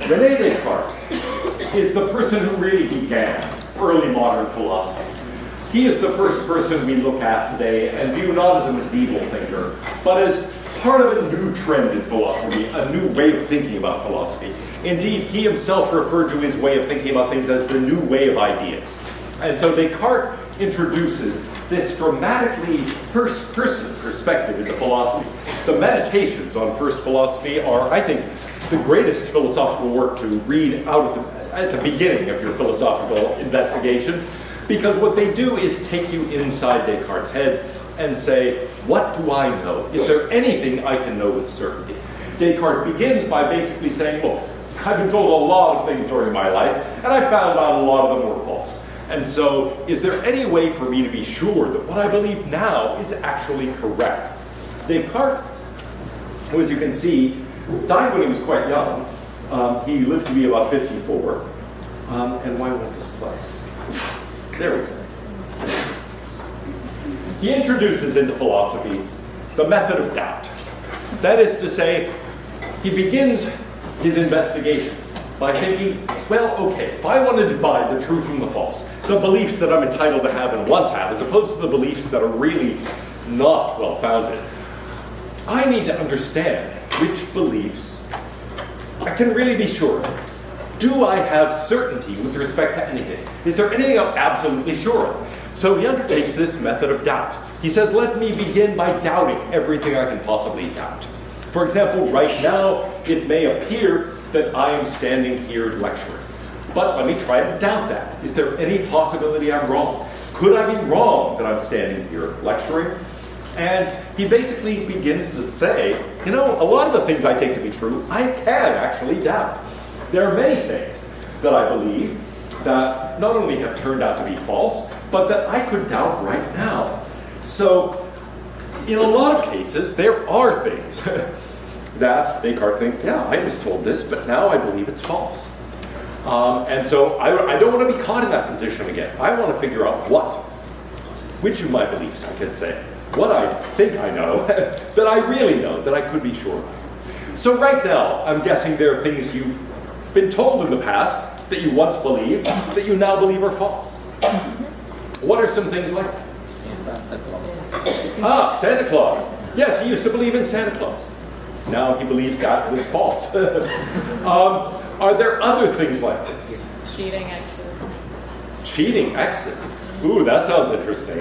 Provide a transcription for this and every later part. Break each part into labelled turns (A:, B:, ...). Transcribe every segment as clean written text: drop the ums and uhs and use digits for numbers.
A: René Descartes is the person who really began early modern philosophy. He is the first person we look at today and view not as a medieval thinker, but as part of a new trend in philosophy, a new way of thinking about philosophy. Indeed, he himself referred to his way of thinking about things as the new way of ideas. And so Descartes introduces this dramatically first-person perspective into philosophy. The Meditations on First Philosophy are, I think, the greatest philosophical work to read at the beginning of your philosophical investigations, because what they do is take you inside Descartes' head and say, what do I know? Is there anything I can know with certainty? Descartes begins by basically saying, well, I've been told a lot of things during my life, and I found out a lot of them were false. And so, is there any way for me to be sure that what I believe now is actually correct? Descartes, who, as you can see, died when he was quite young. He lived to be about 54. And why won't this play? There we go. He introduces into philosophy the method of doubt. That is to say, he begins his investigation by thinking, well, okay, if I want to divide the true from the false, the beliefs that I'm entitled to have and want to have, as opposed to the beliefs that are really not well-founded, I need to understand which beliefs I can really be sure of. Do I have certainty with respect to anything? Is there anything I'm absolutely sure of? So he undertakes this method of doubt. He says, let me begin by doubting everything I can possibly doubt. For example, right now, it may appear that I am standing here lecturing. But let me try to doubt that. Is there any possibility I'm wrong? Could I be wrong that I'm standing here lecturing? And he basically begins to say, you know, a lot of the things I take to be true, I can actually doubt. There are many things that I believe that not only have turned out to be false, but that I could doubt right now. So, in a lot of cases, there are things that Descartes thinks, yeah, I was told this, but now I believe it's false. And so I don't want to be caught in that position again. I want to figure out which of my beliefs I can say, what I think I know, that I really know, that I could be sure of. So right now, I'm guessing there are things you've been told in the past that you once believed, that you now believe are false. What are some things like that? Santa Claus. Yes, he used to believe in Santa Claus. Now he believes that was false. Are there other things like this?
B: Cheating exes.
A: Cheating exes? Ooh, that sounds interesting.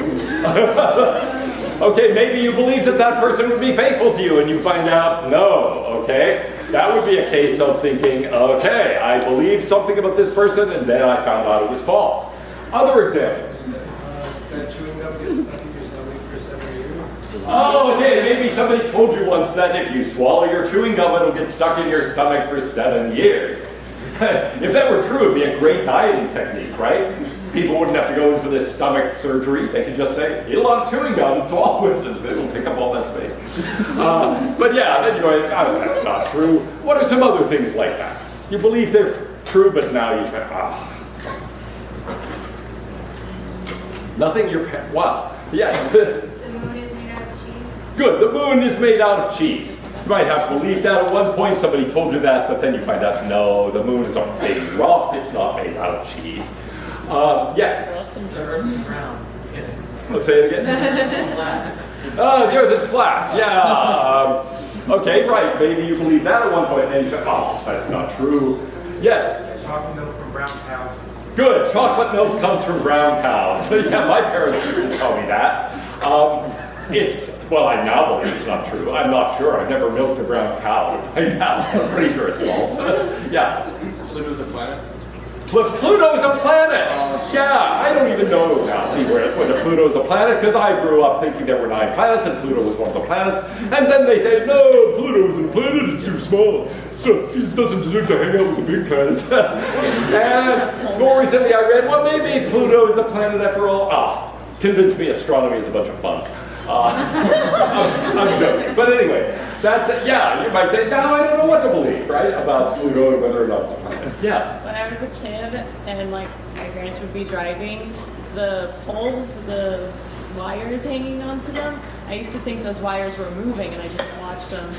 A: Okay, maybe you believe that person would be faithful to you and you find out, no, okay? That would be a case of thinking, okay, I believed something about this person and then I found out it was false. Other examples?
C: That chewing gum gets stuck in your stomach for 7 years.
A: Oh, okay, maybe somebody told you once that if you swallow your chewing gum, it'll get stuck in your stomach for 7 years. If that were true, it'd be a great dieting technique, right? People wouldn't have to go in for this stomach surgery. They could just say, eat a lot of chewing gum and swallow it, and it'll take up all that space. But yeah, then you're going, oh, that's not true. What are some other things like that? You believe they're true, but now you say, Nothing? Wow. Yes.
D: The moon is made out of cheese.
A: Good. The moon is made out of cheese. You might have believed that at one point. Somebody told you that, but then you find out, no, the moon is a big rock. It's not made out of cheese. Yes?
C: The earth is round.
A: Let's say it again. The earth is flat. Yeah. Okay, right. Maybe you believe that at one point, and then you say, oh, that's not true. Yes?
C: Chocolate milk from brown cows.
A: Good. Chocolate milk comes from brown cows. Yeah, my parents used to tell me that. Well, I now believe it's not true. I'm not sure. I've never milked a brown cow. I'm pretty sure it's false. Yeah.
C: Pluto's a planet.
A: Pluto is a planet! Yeah, I don't even know now, see, whether Pluto is a planet, because I grew up thinking there were 9 planets and Pluto was one of the planets. And then they say, no, Pluto isn't a planet, it's too small. So it doesn't deserve to hang out with the big planets. And more recently I read, well, maybe Pluto is a planet after all. Convinced me astronomy is a bunch of bunk. I'm joking. But anyway, yeah, you might say, now I don't know what to believe, right? About Pluto and whether or not it's a planet. Yeah.
B: When I was a kid and like my parents would be driving, the poles with the wires hanging onto them, I used to think those wires were moving and I just watched them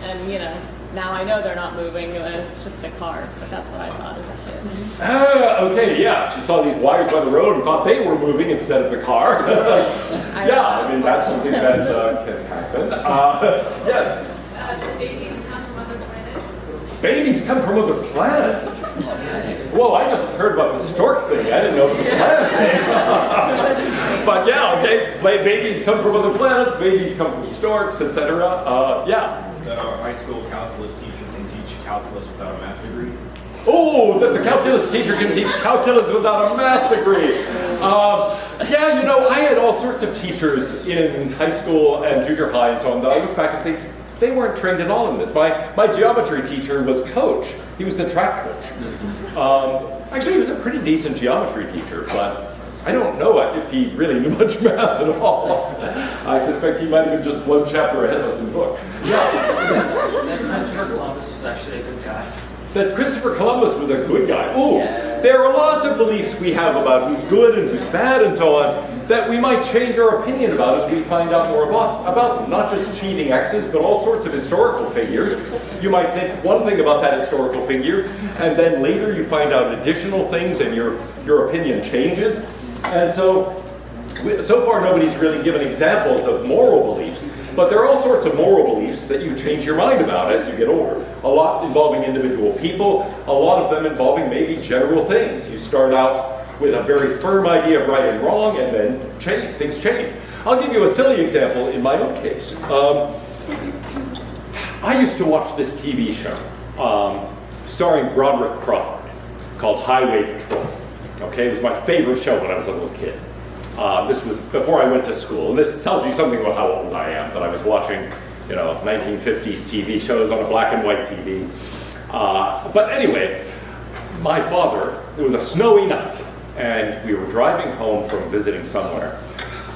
B: and, now I know they're not moving, and it's just a car, but that's what I thought as a kid.
A: Okay, yeah. She saw these wires by the road and thought they were moving instead of the car. Yeah, I mean, that's something that can happen. Yes.
D: Babies come from other planets.
A: Babies come from other planets. Whoa, I just heard about the stork thing. I didn't know the planet thing. But yeah, okay, babies come from other planets, babies come from storks, etc. Yeah.
E: That our high school calculus teacher can teach calculus without a math degree.
A: Oh, that the calculus teacher can teach calculus without a math degree. Yeah, you know, I had all sorts of teachers in high school and junior high and so on that I look back and think, they weren't trained at all in this. My geometry teacher was coach. He was the track coach. Actually, he was a pretty decent geometry teacher, but I don't know if he really knew much math at all. I suspect he might have been just one chapter ahead of us in the book.
F: That Christopher Columbus was actually a good guy.
A: That Christopher Columbus was a good guy. Ooh, there are lots of beliefs we have about who's good and who's bad and so on that we might change our opinion about as we find out more about them. Not just cheating exes, but all sorts of historical figures. You might think one thing about that historical figure, and then later you find out additional things and your opinion changes. And so far nobody's really given examples of moral beliefs, but there are all sorts of moral beliefs that you change your mind about as you get older. A lot involving individual people, a lot of them involving maybe general things. You start out with a very firm idea of right and wrong, and then things change. I'll give you a silly example in my own case. I used to watch this TV show starring Broderick Crawford called Highway Patrol. Okay, it was my favorite show when I was a little kid. This was before I went to school, and this tells you something about how old I am, that I was watching, 1950s TV shows on a black and white TV. But anyway, my father, it was a snowy night, and we were driving home from visiting somewhere,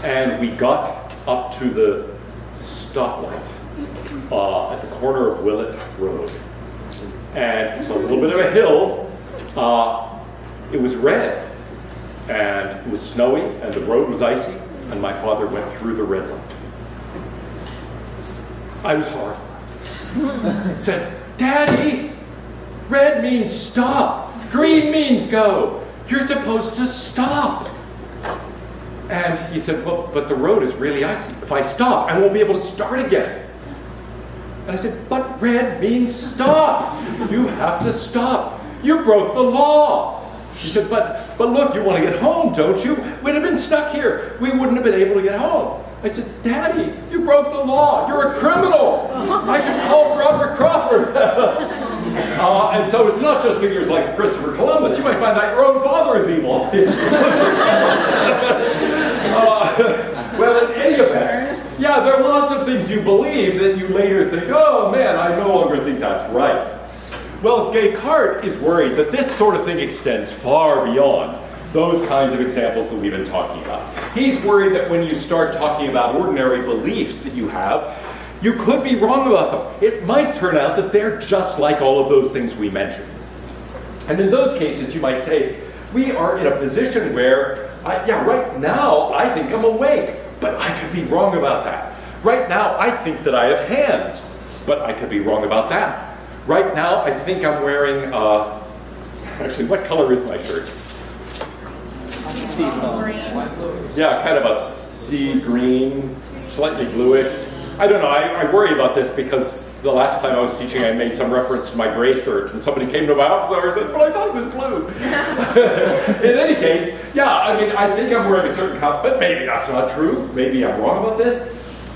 A: and we got up to the stoplight at the corner of Willett Road. And it's a little bit of a hill. It was red, and it was snowy, and the road was icy, and my father went through the red light. I was horrified. Said, "Daddy, red means stop, green means go. You're supposed to stop." And he said, "Well, but the road is really icy. If I stop, I won't be able to start again." And I said, "But red means stop. You have to stop. You broke the law." She said, but look, you want to get home, don't you? We'd have been stuck here. We wouldn't have been able to get home. I said, "Daddy, you broke the law. You're a criminal. I should call Broderick Crawford." And so it's not just figures like Christopher Columbus. You might find out your own father is evil. Well, in any event, yeah, there are lots of things you believe that you later think, "Oh man, I no longer think that's right." Well, Descartes is worried that this sort of thing extends far beyond those kinds of examples that we've been talking about. He's worried that when you start talking about ordinary beliefs that you have, you could be wrong about them. It might turn out that they're just like all of those things we mentioned. And in those cases, you might say, we are in a position where, right now, I think I'm awake, but I could be wrong about that. Right now, I think that I have hands, but I could be wrong about that. Right now, I think I'm wearing, actually, what color is my shirt? Yeah, kind of a sea green, slightly bluish. I don't know, I worry about this because the last time I was teaching, I made some reference to my gray shirt, and somebody came to my office hour and said, "Well, I thought it was blue." In any case, yeah, I mean, I think I'm wearing a certain color, but maybe that's not true. Maybe I'm wrong about this.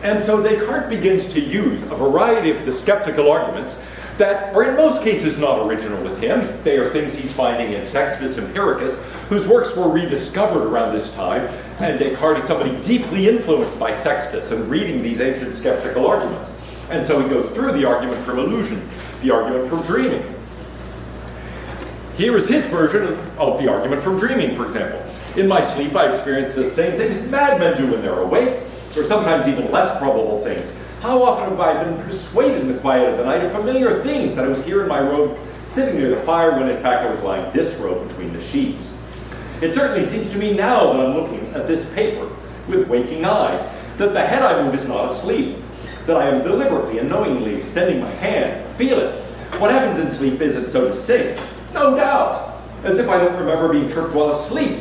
A: And so Descartes begins to use a variety of the skeptical arguments that are in most cases not original with him. They are things he's finding in Sextus Empiricus, whose works were rediscovered around this time, and Descartes is somebody deeply influenced by Sextus and reading these ancient skeptical arguments. And so he goes through the argument from illusion, the argument from dreaming. Here is his version of the argument from dreaming, for example. "In my sleep, I experience the same things madmen do when they're awake, or sometimes even less probable things. How often have I been persuaded in the quiet of the night of familiar things that I was here in my robe, sitting near the fire, when in fact I was lying disrobed between the sheets. It certainly seems to me now that I'm looking at this paper with waking eyes, that the head I move is not asleep, that I am deliberately and knowingly extending my hand, feel it. What happens in sleep isn't so distinct, no doubt, as if I don't remember being tricked while asleep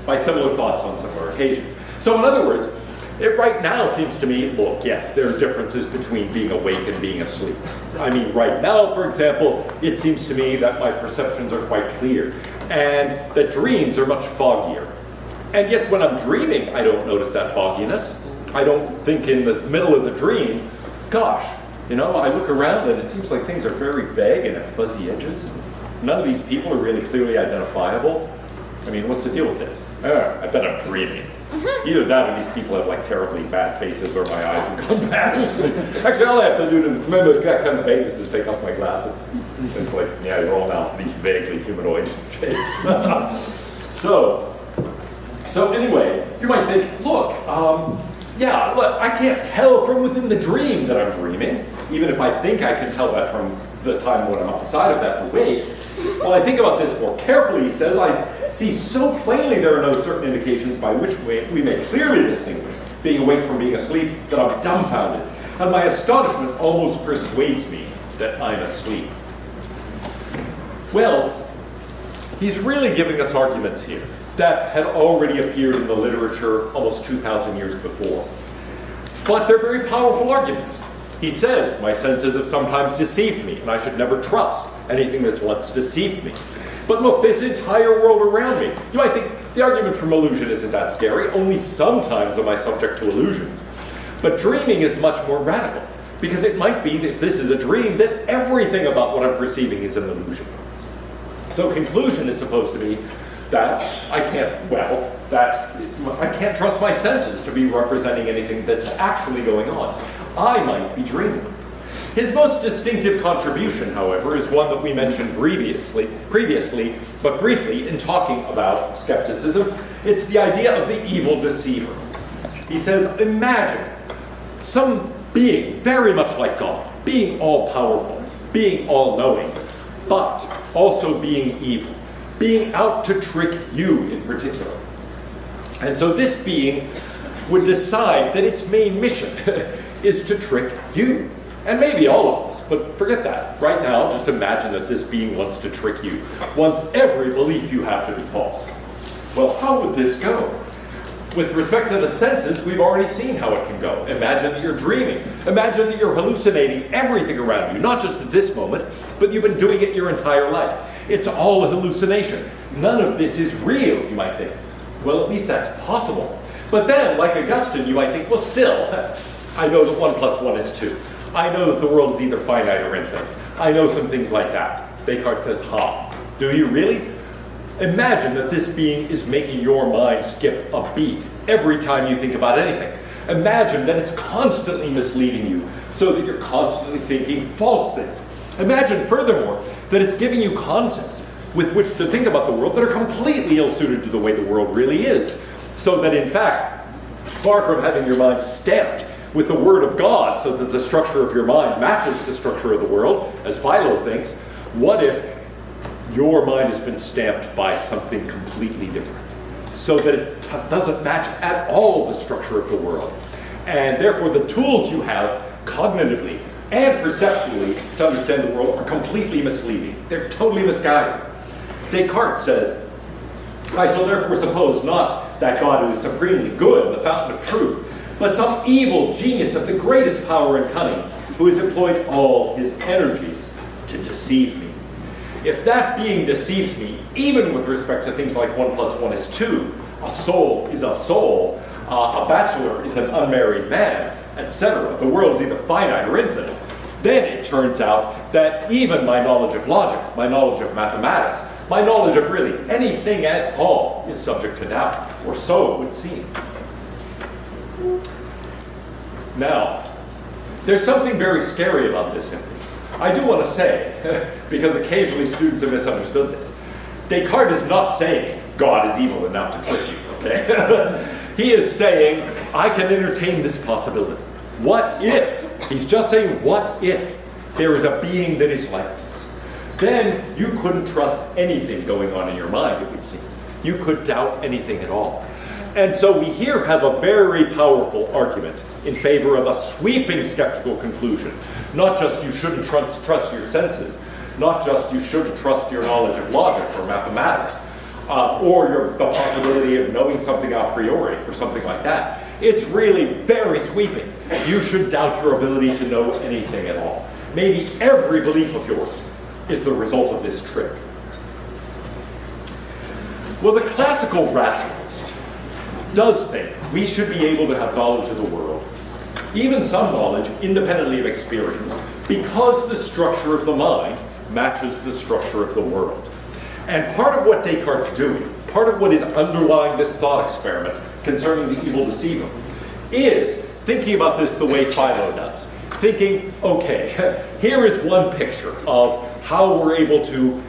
A: by similar thoughts on similar occasions. So in other words, it right now seems to me, look, yes, there are differences between being awake and being asleep. I mean, right now, for example, it seems to me that my perceptions are quite clear, and that dreams are much foggier. And yet when I'm dreaming, I don't notice that fogginess. I don't think in the middle of the dream, gosh, you know, I look around and it seems like things are very vague and have fuzzy edges. None of these people are really clearly identifiable. I mean, what's the deal with this? I bet I'm dreaming. Either that or these people have like terribly bad faces or my eyes have gone bad. Actually, all I have to do to remember that kind of vagueness is take off my glasses. It's like, yeah, you're all now these vaguely humanoid shapes. So anyway, you might think, look, yeah, look, I can't tell from within the dream that I'm dreaming, even if I think I can tell that from the time when I'm outside of that awake. Well, I think about this more carefully, he says, I see so plainly there are no certain indications by which we may clearly distinguish being awake from being asleep that I'm dumbfounded, and my astonishment almost persuades me that I'm asleep. Well, he's really giving us arguments here that had already appeared in the literature almost 2,000 years before. But they're very powerful arguments. He says, my senses have sometimes deceived me, and I should never trust anything that's once deceived me. But look, this entire world around me, you might think the argument from illusion isn't that scary. Only sometimes am I subject to illusions. But dreaming is much more radical, because it might be that if this is a dream, that everything about what I'm perceiving is an illusion. So conclusion is supposed to be that I can't trust my senses to be representing anything that's actually going on. I might be dreaming. His most distinctive contribution, however, is one that we mentioned previously, but briefly in talking about skepticism. It's the idea of the evil deceiver. He says, imagine some being very much like God, being all-powerful, being all-knowing, but also being evil, being out to trick you in particular. And so this being would decide that its main mission is to trick you. And maybe all of us, but forget that. Right now, just imagine that this being wants to trick you, wants every belief you have to be false. Well, how would this go? With respect to the senses, we've already seen how it can go. Imagine that you're dreaming. Imagine that you're hallucinating everything around you, not just at this moment, but you've been doing it your entire life. It's all a hallucination. None of this is real, you might think. Well, at least that's possible. But then, like Augustine, you might think, well, still, I know that 1 + 1 is 2. I know that the world is either finite or infinite. I know some things like that. Descartes says, ha, do you really? Imagine that this being is making your mind skip a beat every time you think about anything. Imagine that it's constantly misleading you so that you're constantly thinking false things. Imagine, furthermore, that it's giving you concepts with which to think about the world that are completely ill-suited to the way the world really is. So that, in fact, far from having your mind stamped with the Word of God so that the structure of your mind matches the structure of the world, as Philo thinks, what if your mind has been stamped by something completely different, so that it doesn't match at all the structure of the world? And therefore the tools you have cognitively and perceptually to understand the world are completely misleading. They're totally misguided. Descartes says, I shall therefore suppose not that God is supremely good and the fountain of truth, but some evil genius of the greatest power and cunning, who has employed all his energies to deceive me. If that being deceives me, even with respect to things like 1 + 1 is 2, a soul is a soul, a bachelor is an unmarried man, etc., the world is either finite or infinite, then it turns out that even my knowledge of logic, my knowledge of mathematics, my knowledge of really anything at all is subject to doubt, or so it would seem. Now, there's something very scary about this image. I do want to say, because occasionally students have misunderstood this, Descartes is not saying God is evil and out to trick you, okay? He is saying, I can entertain this possibility. What if? He's just saying, what if there is a being that is like this? Then you couldn't trust anything going on in your mind, it would seem. You could doubt anything at all. And so we here have a very powerful argument in favor of a sweeping skeptical conclusion. Not just you shouldn't trust your senses, not just you shouldn't trust your knowledge of logic or mathematics, or the possibility of knowing something a priori or something like that. It's really very sweeping. You should doubt your ability to know anything at all. Maybe every belief of yours is the result of this trick. Well, the classical rationalist does think we should be able to have knowledge of the world, even some knowledge independently of experience, because the structure of the mind matches the structure of the world. And part of what Descartes is doing, part of what is underlying this thought experiment concerning the evil deceiver, is thinking about this the way Philo does. Thinking, okay, here is one picture of how we're able to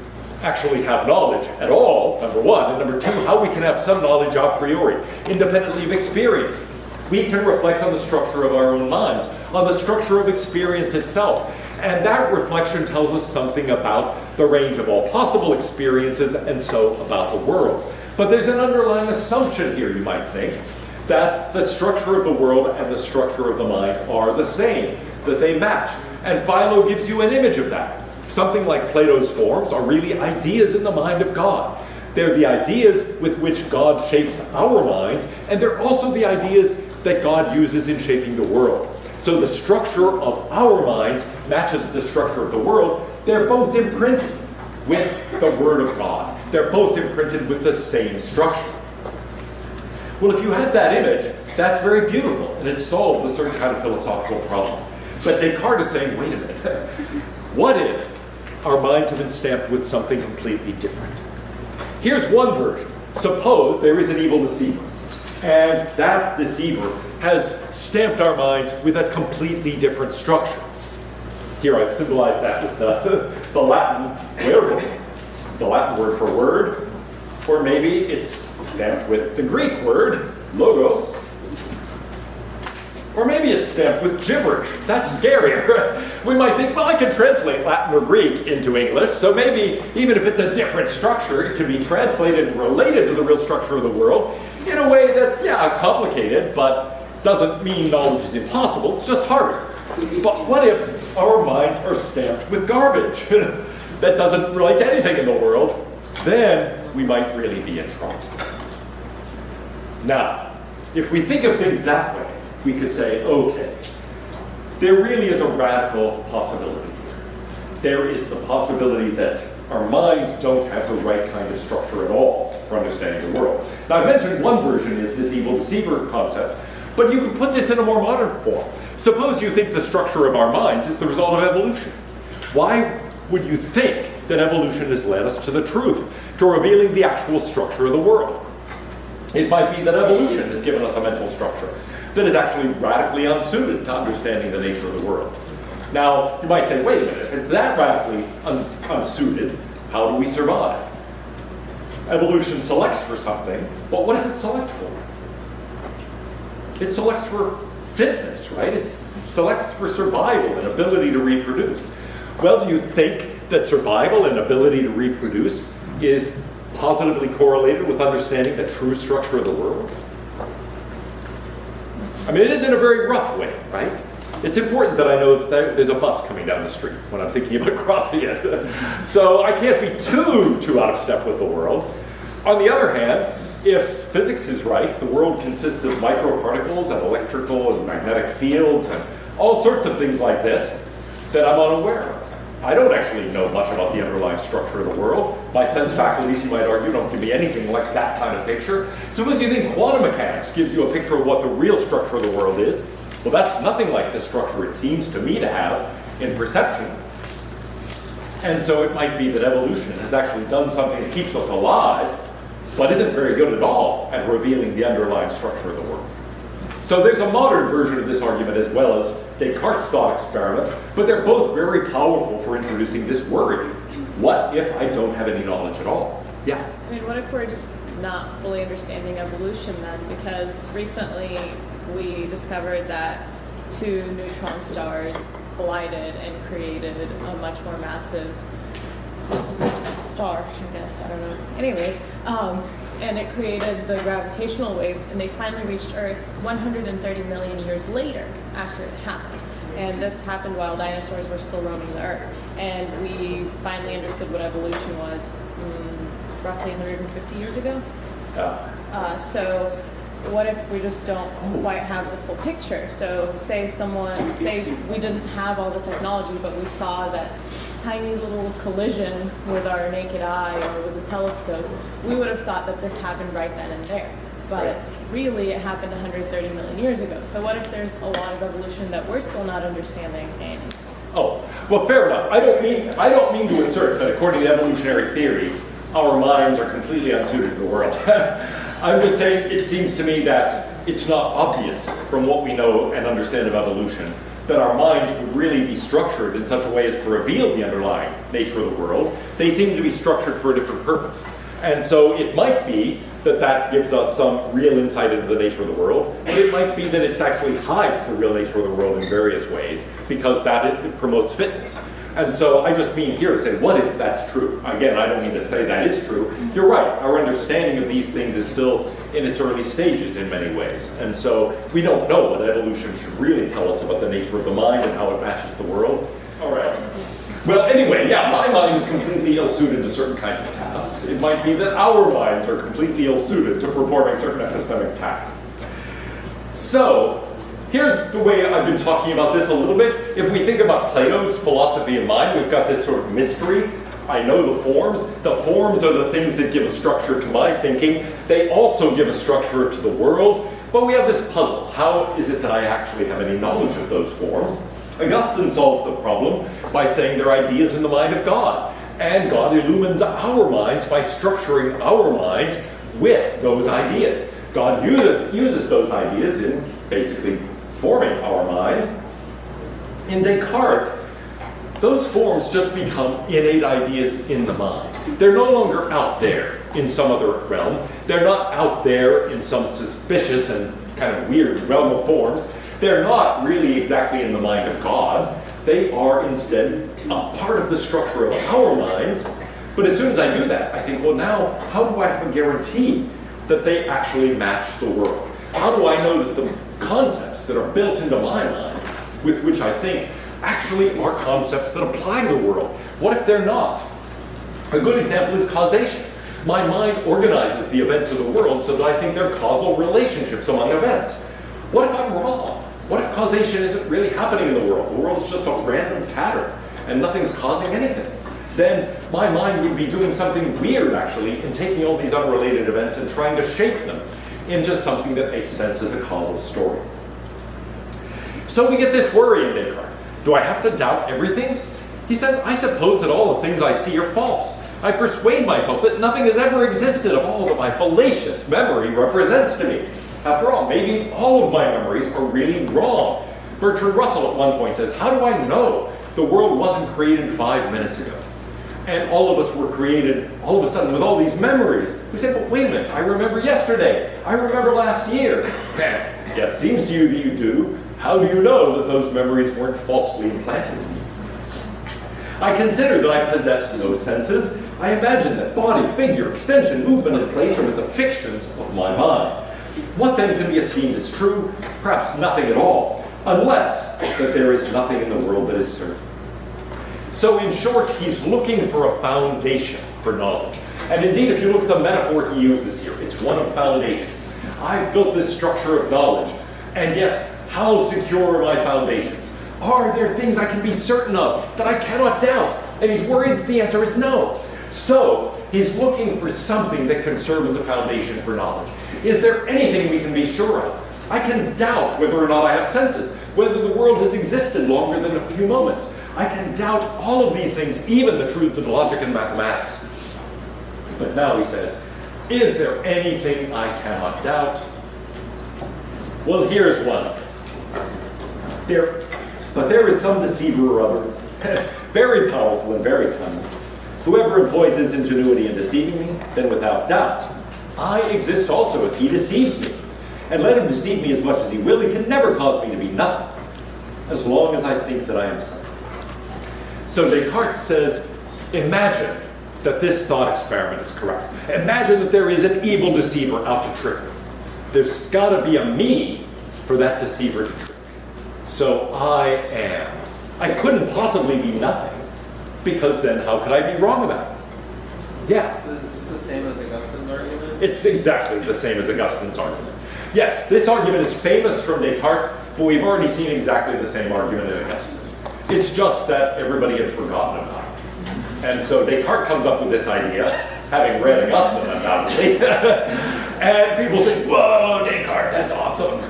A: actually have knowledge at all, number one, and number two, how we can have some knowledge a priori, independently of experience. We can reflect on the structure of our own minds, on the structure of experience itself. And that reflection tells us something about the range of all possible experiences, and so about the world. But there's an underlying assumption here, you might think, that the structure of the world and the structure of the mind are the same, that they match. And Philo gives you an image of that. Something like Plato's forms are really ideas in the mind of God. They're the ideas with which God shapes our minds, and they're also the ideas that God uses in shaping the world. So the structure of our minds matches the structure of the world. They're both imprinted with the Word of God. They're both imprinted with the same structure. Well, if you have that image, that's very beautiful, and it solves a certain kind of philosophical problem. But Descartes is saying, wait a minute, what if our minds have been stamped with something completely different? Here's one version. Suppose there is an evil deceiver, and that deceiver has stamped our minds with a completely different structure. Here I've symbolized that with the Latin ergo, the Latin word for word, or maybe it's stamped with the Greek word logos, or maybe it's stamped with gibberish. That's scarier. We might think, well, I can translate Latin or Greek into English, so maybe even if it's a different structure, it can be translated and related to the real structure of the world in a way that's, complicated, but doesn't mean knowledge is impossible. It's just harder. But what if our minds are stamped with garbage that doesn't relate to anything in the world? Then we might really be in trouble. Now, if we think of things that way, we could say, okay, there really is a radical possibility here. There is the possibility that our minds don't have the right kind of structure at all for understanding the world. Now, I mentioned one version is this evil deceiver concept, but you can put this in a more modern form. Suppose you think the structure of our minds is the result of evolution. Why would you think that evolution has led us to the truth, to revealing the actual structure of the world? It might be that evolution has given us a mental structure that is actually radically unsuited to understanding the nature of the world. Now, you might say, wait a minute, if it's that radically unsuited, how do we survive? Evolution selects for something, but what does it select for? It selects for fitness, right? It selects for survival and ability to reproduce. Well, do you think that survival and ability to reproduce is positively correlated with understanding the true structure of the world? I mean, it is in a very rough way, right? It's important that I know that there's a bus coming down the street when I'm thinking about crossing it. So I can't be too out of step with the world. On the other hand, if physics is right, the world consists of microparticles and electrical and magnetic fields and all sorts of things like this that I'm unaware of. I don't actually know much about the underlying structure of the world. My sense faculties, you might argue, don't give me anything like that kind of picture. Suppose you think quantum mechanics gives you a picture of what the real structure of the world is. Well, that's nothing like the structure it seems to me to have in perception. And so it might be that evolution has actually done something that keeps us alive, but isn't very good at all at revealing the underlying structure of the world. So there's a modern version of this argument as well as Descartes' thought experiment, but they're both very powerful for introducing this worry. What if I don't have any knowledge at all? Yeah?
B: I mean, what if we're just not fully understanding evolution then? Because recently we discovered that two neutron stars collided and created a much more massive star, I guess, I don't know. Anyways, and it created the gravitational waves, and they finally reached Earth 130 million years later after it happened. And this happened while dinosaurs were still roaming the Earth. And we finally understood what evolution was roughly 150 years ago. So what if we just don't quite have the full picture? So say we didn't have all the technology, but we saw that tiny little collision with our naked eye or with a telescope, we would have thought that this happened right then and there. But really it happened 130 million years ago. So what if there's a lot of evolution that we're still not understanding?
A: Oh, well, fair enough. I don't mean to assert that according to evolutionary theory, our minds are completely unsuited to the world. I'm just saying it seems to me that it's not obvious from what we know and understand of evolution that our minds would really be structured in such a way as to reveal the underlying nature of the world. They seem to be structured for a different purpose. And so it might be that that gives us some real insight into the nature of the world, but it might be that it actually hides the real nature of the world in various ways because that it promotes fitness. And so I just mean here to say, what if that's true? Again, I don't mean to say that is true. You're right, our understanding of these things is still in its early stages in many ways. And so we don't know what evolution should really tell us about the nature of the mind and how it matches the world. All right. Well, anyway, yeah, my mind is completely ill-suited to certain kinds of tasks. It might be that our minds are completely ill-suited to performing certain epistemic tasks. So, here's the way I've been talking about this a little bit. If we think about Plato's philosophy of mind, we've got this sort of mystery. I know the forms. The forms are the things that give a structure to my thinking. They also give a structure to the world. But we have this puzzle. How is it that I actually have any knowledge of those forms? Augustine solves the problem by saying they're ideas in the mind of God. And God illumines our minds by structuring our minds with those ideas. God uses those ideas in basically forming our minds. In Descartes, those forms just become innate ideas in the mind. They're no longer out there in some other realm. They're not out there in some suspicious and kind of weird realm of forms. They're not really exactly in the mind of God. They are instead a part of the structure of our minds. But as soon as I do that, I think, well, now, how do I have a guarantee that they actually match the world? How do I know that the concepts that are built into my mind, with which I think, actually are concepts that apply to the world? What if they're not? A good example is causation. My mind organizes the events of the world so that I think there are causal relationships among events. What if I'm wrong? What if causation isn't really happening in the world? The world's just a random pattern and nothing's causing anything. Then my mind would be doing something weird, actually, in taking all these unrelated events and trying to shape them into something that makes sense as a causal story. So we get this worry in Descartes. Do I have to doubt everything? He says, I suppose that all the things I see are false. I persuade myself that nothing has ever existed of all that my fallacious memory represents to me. After all, maybe all of my memories are really wrong. Bertrand Russell at one point says, how do I know the world wasn't created 5 minutes ago? And all of us were created all of a sudden with all these memories. We say, but wait a minute, I remember yesterday. I remember last year. Yeah, it seems to you that you do. How do you know that those memories weren't falsely implanted in you? I consider that I possess no senses. I imagine that body, figure, extension, movement, and place are but the fictions of my mind. What then can be esteemed as true? Perhaps nothing at all, unless that there is nothing in the world that is certain. So in short, he's looking for a foundation for knowledge. And indeed, if you look at the metaphor he uses here, it's one of foundations. I've built this structure of knowledge, and yet, how secure are my foundations? Are there things I can be certain of that I cannot doubt? And he's worried that the answer is no. So he's looking for something that can serve as a foundation for knowledge. Is there anything we can be sure of? I can doubt whether or not I have senses, whether the world has existed longer than a few moments. I can doubt all of these things, even the truths of logic and mathematics. But now he says, is there anything I cannot doubt? Well, here's one. There is some deceiver or other, very powerful and very cunning. Whoever employs his ingenuity in deceiving me, then without doubt, I exist also if he deceives me. And let him deceive me as much as he will, he can never cause me to be nothing, as long as I think that I am something. So Descartes says, imagine that this thought experiment is correct. Imagine that there is an evil deceiver out to trick me. There's got to be a me for that deceiver to trick me. So I am. I couldn't possibly be nothing, because then how could I be wrong about it? Yeah.
F: So is this the same as Augustine's argument?
A: It's exactly the same as Augustine's argument. Yes, this argument is famous from Descartes, but we've already seen exactly the same argument in Augustine. It's just that everybody had forgotten about it. And so Descartes comes up with this idea, having read Augustine undoubtedly, and people say, whoa, Descartes, that's awesome.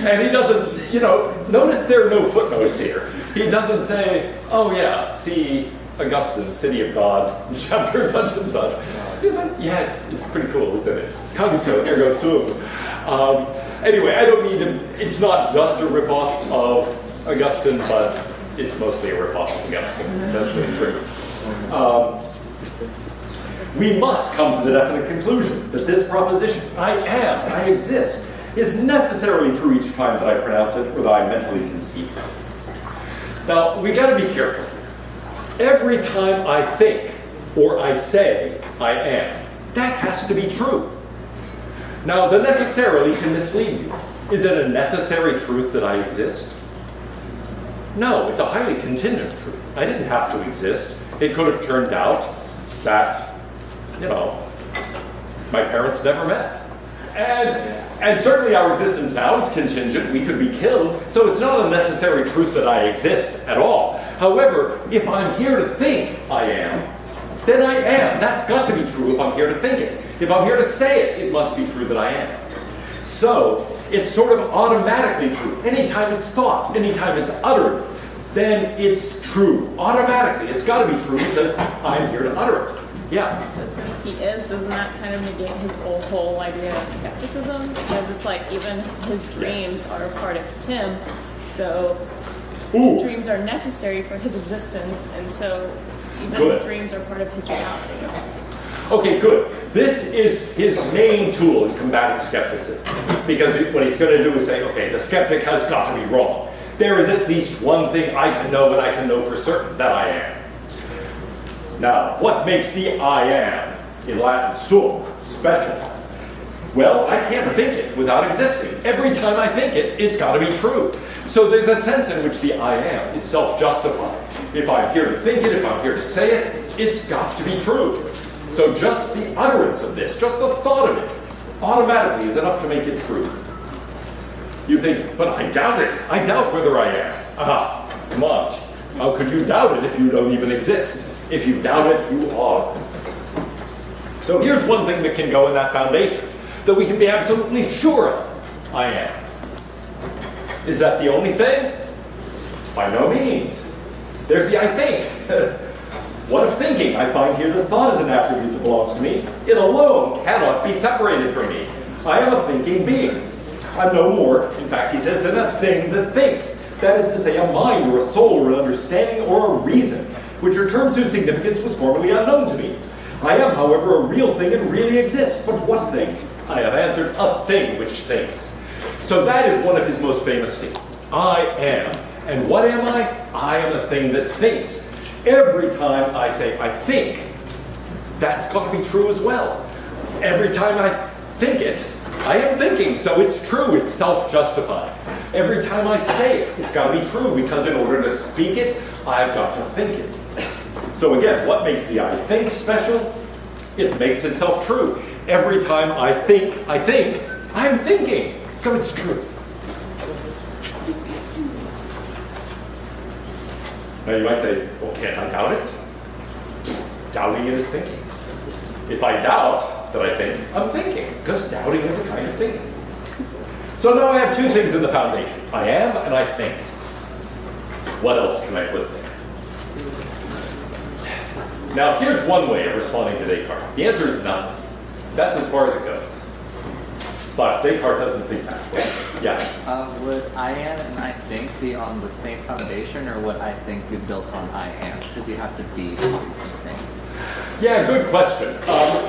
A: And he doesn't, notice there are no footnotes here. He doesn't say, oh yeah, see Augustine, City of God, chapter such and such. He's like, yes, it's pretty cool, isn't it? Cogito, ergo sum. Anyway, I don't need to, it's not just a ripoff of Augustine, but it's mostly a ripoff of Augustine. It's absolutely true. We must come to the definite conclusion that this proposition, I am, I exist, is necessarily true each time that I pronounce it or that I mentally conceive it. Now, we got to be careful. Every time I think or I say I am, that has to be true. Now, the necessarily can mislead you. Is it a necessary truth that I exist? No, it's a highly contingent truth. I didn't have to exist. It could have turned out that, my parents never met. And certainly our existence now is contingent. We could be killed. So it's not a necessary truth that I exist at all. However, if I'm here to think I am, then I am. That's got to be true if I'm here to think it. If I'm here to say it, it must be true that I am. So it's sort of automatically true. Anytime it's thought, anytime it's uttered, then it's true. Automatically. It's got to be true because I'm here to utter it. Yeah.
B: So since he is, doesn't that kind of negate his whole idea of skepticism? Because it's like even his dreams are a part of him, so dreams are necessary for his existence, and so even dreams are part of his reality.
A: Okay, good. This is his main tool in combating skepticism. Because what he's going to do is say, okay, the skeptic has got to be wrong. There is at least one thing I can know, and I can know for certain that I am. Now, what makes the I am, in Latin sum, special? Well, I can't think it without existing. Every time I think it, it's got to be true. So there's a sense in which the I am is self-justifying. If I'm here to think it, if I'm here to say it, it's got to be true. So just the utterance of this, just the thought of it, automatically is enough to make it true. You think, but I doubt it. I doubt whether I am. Come on. How could you doubt it if you don't even exist? If you doubt it, you are. So here's one thing that can go in that foundation, that we can be absolutely sure of. I am. Is that the only thing? By no means. There's the I think. What of thinking? I find here that thought is an attribute that belongs to me. It alone cannot be separated from me. I am a thinking being. I'm no more, in fact, he says, than a thing that thinks. That is to say, a mind or a soul or an understanding or a reason, which are terms whose significance was formerly unknown to me. I am, however, a real thing and really exist. But what thing? I have answered, a thing which thinks. So that is one of his most famous statements. I am. And what am I? I am a thing that thinks. Every time I say I think, that's got to be true as well. Every time I think it, I am thinking, so it's true, it's self-justifying. Every time I say it, it's got to be true, because in order to speak it, I've got to think it. So again, what makes the I think special? It makes itself true. Every time I think, I'm thinking, so it's true. Now you might say, well, can't I doubt it? Doubting it is thinking. If I doubt that I think, I'm thinking, because doubting is a kind of thinking. So now I have two things in the foundation. I am and I think. What else can I put there? Now here's one way of responding to Descartes. The answer is none. That's as far as it goes. But Descartes doesn't think that way. Yeah?
G: Would I am and I think be on the same foundation, or would I think be built on I am? Because you have to be anything.
A: Yeah, good question.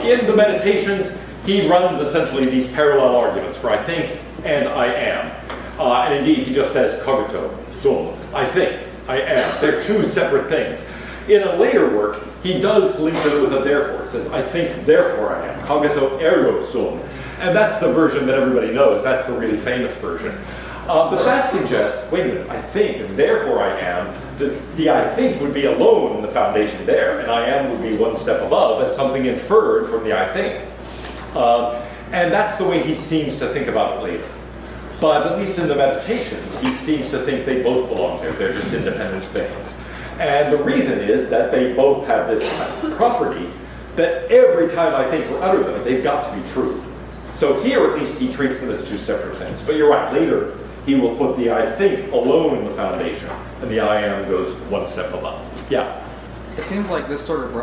A: In the Meditations, he runs essentially these parallel arguments for I think and I am. And indeed, he just says cogito, sum. I think, I am. They're two separate things. In a later work, he does link it with a therefore. He says, I think, therefore I am. Cogito ergo sum. And that's the version that everybody knows. That's the really famous version. But that suggests, wait a minute, I think, and therefore I am. The I think would be alone in the foundation there, and I am would be one step above as something inferred from the I think. And that's the way he seems to think about it later. But at least in the meditations, he seems to think they both belong there. They're just independent things. And the reason is that they both have this property that every time I think or utter them, they've got to be true. So here, at least, he treats them as two separate things. But you're right, later, he will put the I think alone in the foundation, and the I am goes one step above. Yeah?
H: It seems like this sort of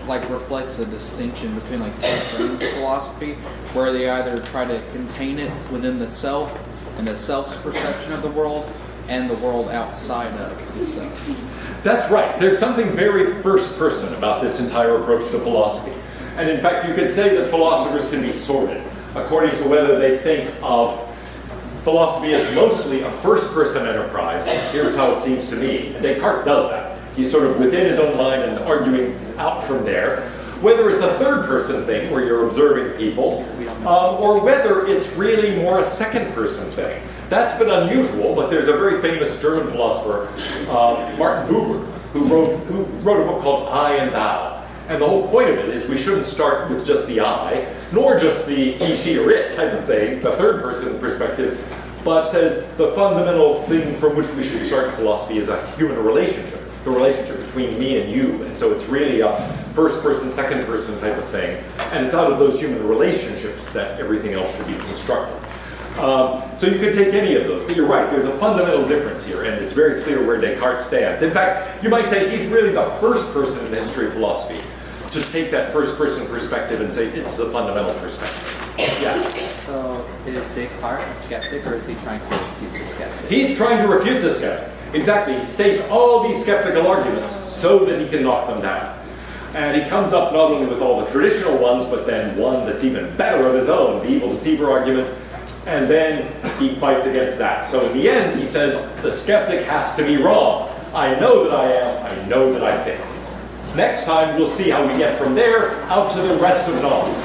H: reflects a distinction between like two strains of philosophy, where they either try to contain it within the self and the self's perception of the world, and the world outside of the self.
A: That's right. There's something very first person about this entire approach to philosophy. And in fact, you could say that philosophers can be sorted according to whether they think of philosophy as mostly a first-person enterprise. Here's how it seems to me. And Descartes does that. He's sort of within his own mind and arguing out from there. Whether it's a third-person thing, where you're observing people, or whether it's really more a second-person thing. That's been unusual, but there's a very famous German philosopher, Martin Buber, who wrote a book called I and Thou. And the whole point of it is we shouldn't start with just the I, nor just the he, she, or it type of thing, the third-person perspective, but says the fundamental thing from which we should start philosophy is a human relationship, the relationship between me and you. And so it's really a first-person, second-person type of thing. And it's out of those human relationships that everything else should be constructed. So you could take any of those, but you're right, there's a fundamental difference here, and it's very clear where Descartes stands. In fact, you might say he's really the first person in the history of philosophy to take that first-person perspective and say it's the fundamental perspective. Yeah?
G: So is Descartes a skeptic, or is he trying to refute the skeptic?
A: He's trying to refute the skeptic. Exactly. He states all these skeptical arguments so that he can knock them down. And he comes up not only with all the traditional ones, but then one that's even better of his own, the evil deceiver argument. And then he fights against that. So in the end, he says, the skeptic has to be wrong. I know that I am. I know that I think. Next time, we'll see how we get from there out to the rest of knowledge.